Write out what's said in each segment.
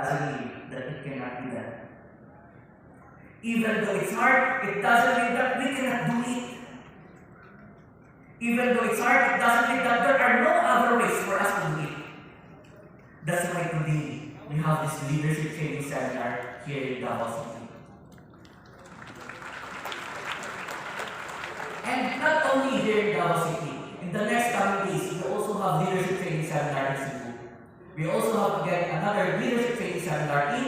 doesn't mean that it cannot be done. Even though it's hard, it doesn't mean that we cannot do it. Even though it's hard, it doesn't mean that there are no other ways for us to do it. That's why today we have this leadership training seminar here in Davao City. And not only here in Davao City, in the next coming days, we also have leadership training seminar in Cebu. We also have again another leadership training seminar in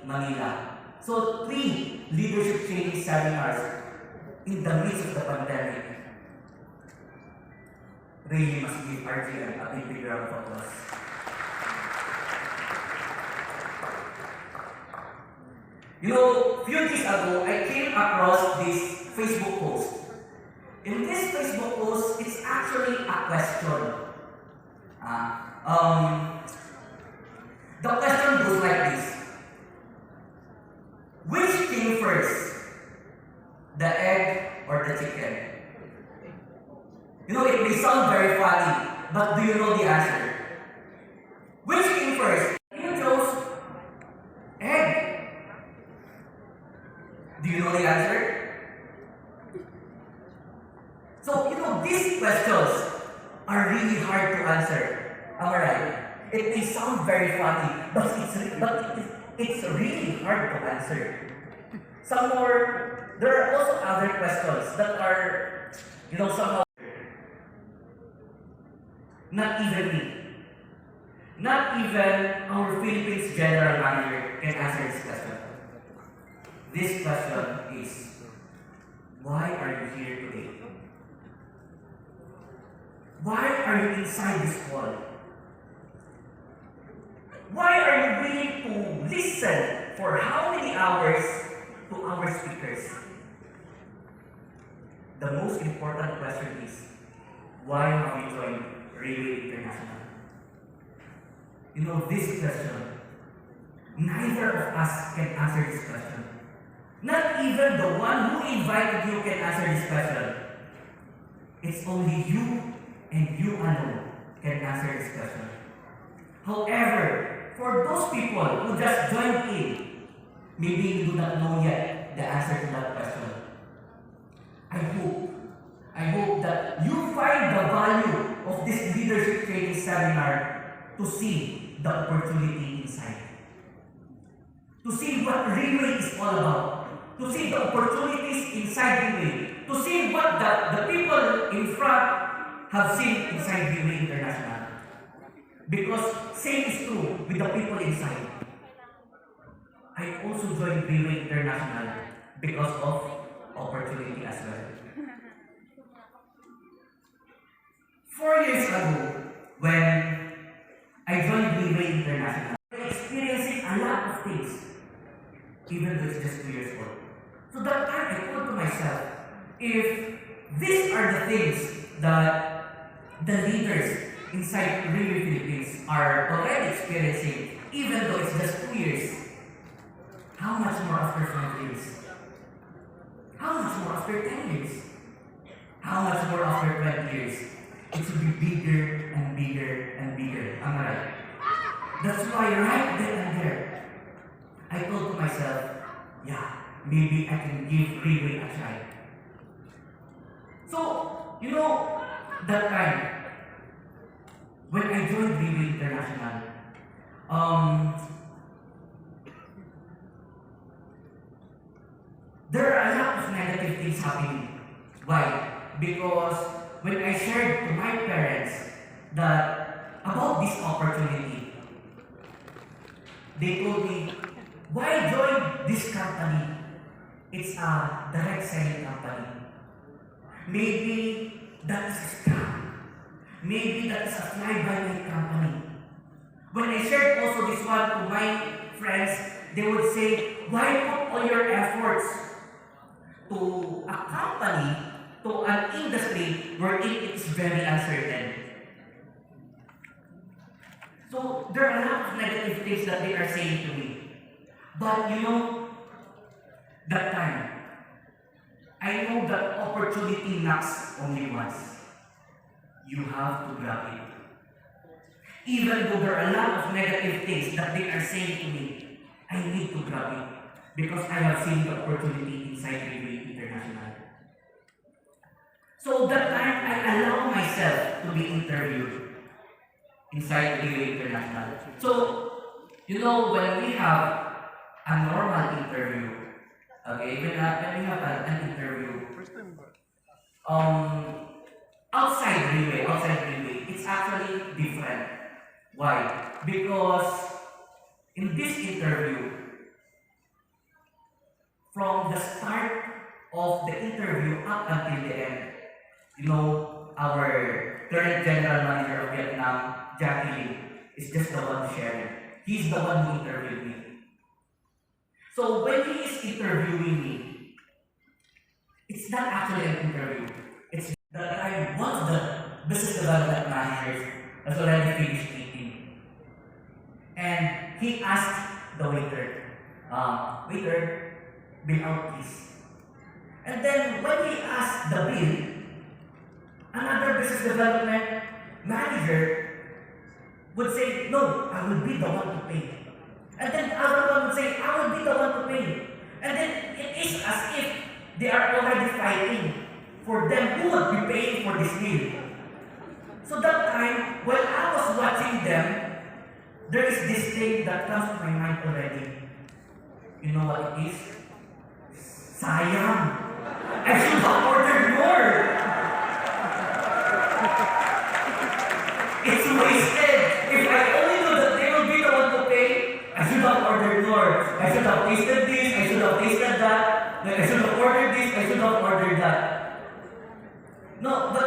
Manila. So 3 leadership training seminars in the midst of the pandemic. Really must give RGM a big round of applause. You know, a few days ago, I came across this Facebook post. In this Facebook post, it's actually a question. The question goes like this. Which came first? The egg or the chicken? You know, it may sound very funny, but do you know the answer? Which came first? You chose egg. Do you know the answer? So, you know, these questions are really hard to answer. Am I right? It may sound very funny, but it's really hard to answer. There are also other questions that are, you know, somehow not even me. Not even our Philippines General Manager can answer this question. This question is, why are you here today? Why are you inside this hall? Why are you willing to listen for how many hours to our speakers? The most important question is, why have you joined Riway International? You know, this question, neither of us can answer this question. Not even the one who invited you can answer this question. It's only you and you alone can answer this question. However, for those people who just joined in, maybe you do not know yet the answer to that question. I hope that you find the value of this leadership training seminar to see the opportunity inside. To see what Riway is all about. To see the opportunities inside Riway. To see what the people in front have seen inside Riway International. Because same is true with the people inside. I also joined Riway International because of opportunity as well. 4 years ago, when I joined Riway International, I was experiencing a lot of things, even though it's just 2 years old. So that time I thought to myself, if these are the things that the leaders inside Riway Philippines are already experiencing, even though it's just 2 years, how much more after 5 years? How much more after 10 years? How much more after 20 years? It should be bigger and bigger and bigger. Am I right? That's why right then and there, I thought to myself, yeah, maybe I can give Riway a try. So, you know, that time, when I joined Riway International, there are a lot of negative things happening. Why? Because when I shared to my parents that about this opportunity, they told me, why join this company? It's a direct selling company. Maybe that is a scam. Maybe that is a fly-by-night company. When I shared also this one to my friends, they would say, why put all your efforts to a company, to an industry wherein it is very uncertain? So there are a lot of negative things that they are saying to me. But you know, that time, I know that opportunity knocks only once. You have to grab it. Even though there are a lot of negative things that they are saying to me, I need to grab it because I have seen the opportunity inside Riway International. So that time, I allow myself to be interviewed inside Riway International. So, when we have a normal interview, okay, when we have an interview, um, outside Riway, it's actually different. Why? Because in this interview, from the start of the interview up until the end, our current general manager of Vietnam, Jacqueline, is just the one sharing. He's the one who interviewed me. So when he is interviewing me, it's not actually an interview. It's the time once the business development manager has already finished eating. And he asked the waiter, waiter, bill out please. And then when he asked the bill, another business development manager would say, no, I will be the one to pay. And then the other one would say, I will be the one to pay. And then it is as if they are already fighting for them who would be paying for this meal. So that time, while I was watching them, there is this thing that comes to my mind already. You know what it is? Sayang! I should have ordered more! It's wasted! If I only knew that they will be the one to pay, I should have ordered more. I should have tasted this, I should have tasted that, I should have ordered this, I should have ordered that. No, but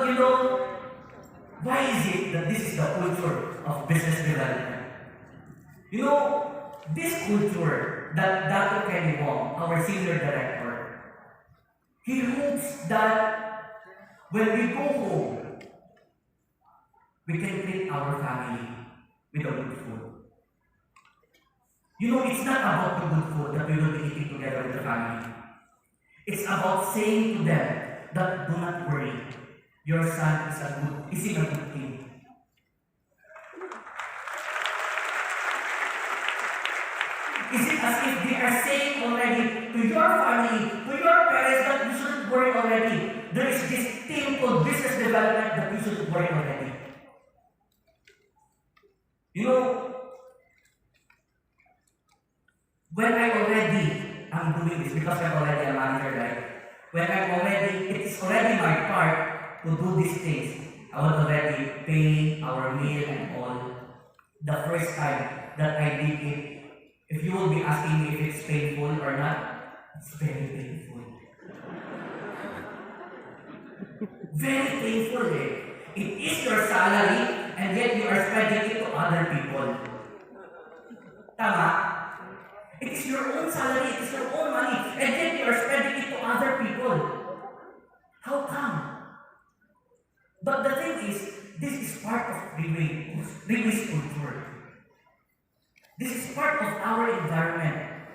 why is it that this is the culture of business development? This culture that Dr. Kenny Wong, our senior director, he hopes that when we go home, we can treat our family with a good food. It's not about the good food that we will be eating together with the family. It's about saying to them that do not worry, your son is in a good team. Is it as if they are saying already to your family, to your parents, that you shouldn't worry already? There is this team called business development that you shouldn't worry already. When I already am doing this, because I'm already a manager, right? It is already my part to do these things. I would already pay our meal and all. The first time that I did it, if you will be asking me if it's painful or not, it's very painful. Very painful, eh? It is your salary, and yet you are spending it to other people. Tama? It is your own salary, it is your own money, and yet you are spending it to other people. How come? But the thing is, this is part of Riway's culture. This is part of our environment.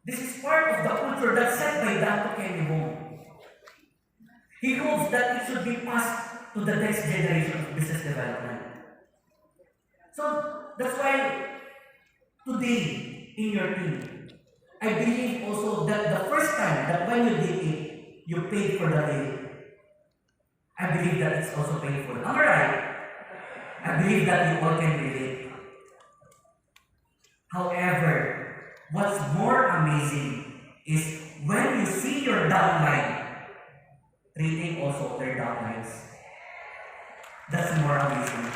This is part of the culture that's set by Dr. Kenny Wong. He hopes that it should be passed to the next generation of business development. So that's why today in your team, I believe also that the first time that when you did it, you paid for the day. I believe that it's also painful. Am I right? I believe that you all can relate. However, what's more amazing is when you see your downline treating also their downlines. That's more amazing.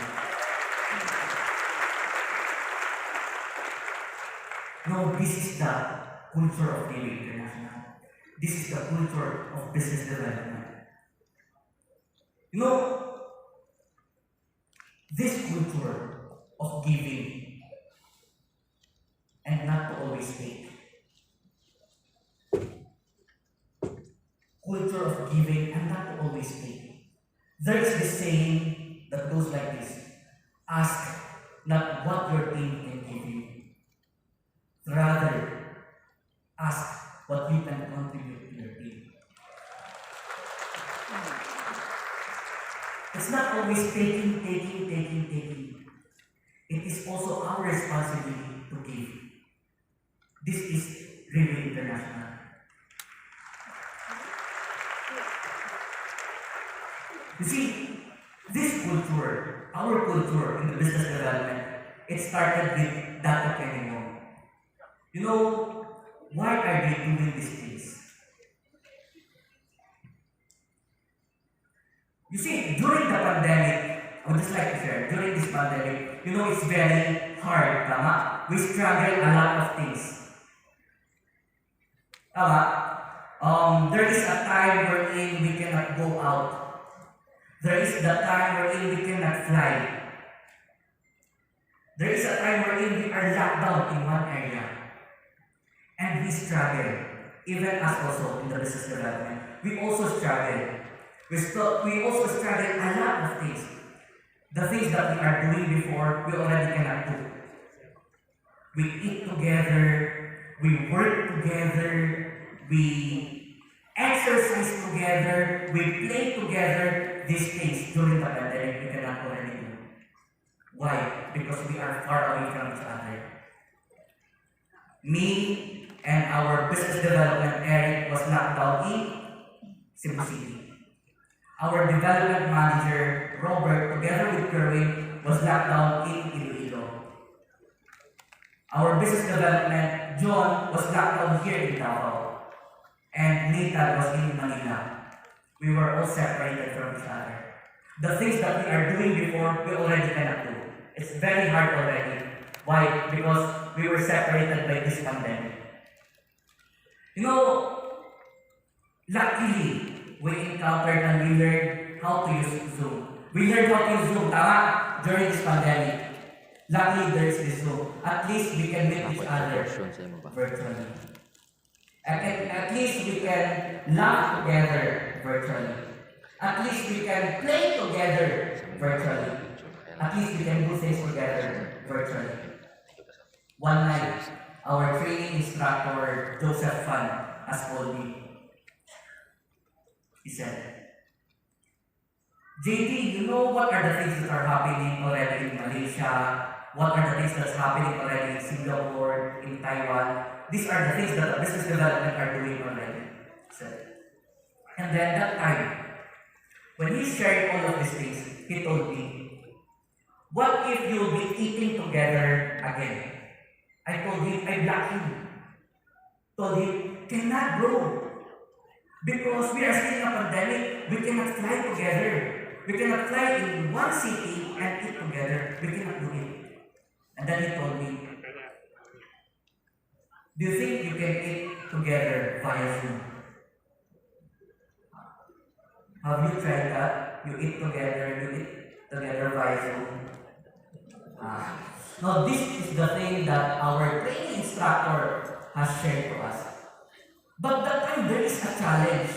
No, this is the culture of Riway International. This is the culture of business development. This culture of giving and not to always take. Culture of giving and not to always take. There is this saying that goes like this: ask not what your team can give you, rather ask what you can contribute to your team. It's not always taking. It is also our responsibility to give. This is Riway International. You see, this culture, our culture in the business development, it started with data training. You know, why are they doing these things? You see, during the pandemic, I would just like to share, during this pandemic, you know, it's very hard, tama? We struggle a lot of things. Tama? There is a time wherein we cannot go out. There is the time wherein we cannot fly. There is a time wherein we are locked down in one area. And we struggle. Even us also in the business development. We also struggle. We also struggle a lot of things. The things that we are doing before, we already cannot do. We eat together, we work together, we exercise together, we play together. These things during the pandemic we cannot already do. Why? Because we are far away from each other. Me and our business development Eric was locked down in Cebu City. Our development manager Robert, together with Kerwin, was locked down in Iloilo. Our business development John was locked down here in Davao, and Nathan was in Manila. We were all separated from each other. The things that we are doing before, we already cannot do. It's very hard already. Why? Because we were separated by this pandemic. You know, luckily, we encountered and we learned how to use Zoom. We learned how to use Zoom, tama? During this pandemic. Luckily, there is this Zoom. At least we can meet each other virtually. At least we can laugh together virtually. At least we can play together virtually. At least we can do things together virtually. One night, our training instructor, Joseph Fan, has told me. He said, JD, you know what are the things that are happening already in Malaysia? What are the things that's happening already in Singapore, in Taiwan? These are the things that the business development are doing already. So, and then that time, when he shared all of these things, he told me, what if you'll be eating together again? I told him, I blocked him. Told him, cannot bro. Because we are still in a pandemic, we cannot fly together. We cannot fly in one city and eat together. We cannot do it. And then he told me, do you think you can eat together via Zoom? Have you tried that? You eat together via Zoom? Now this is the thing that our training instructor has shared to us. But that time there is a challenge.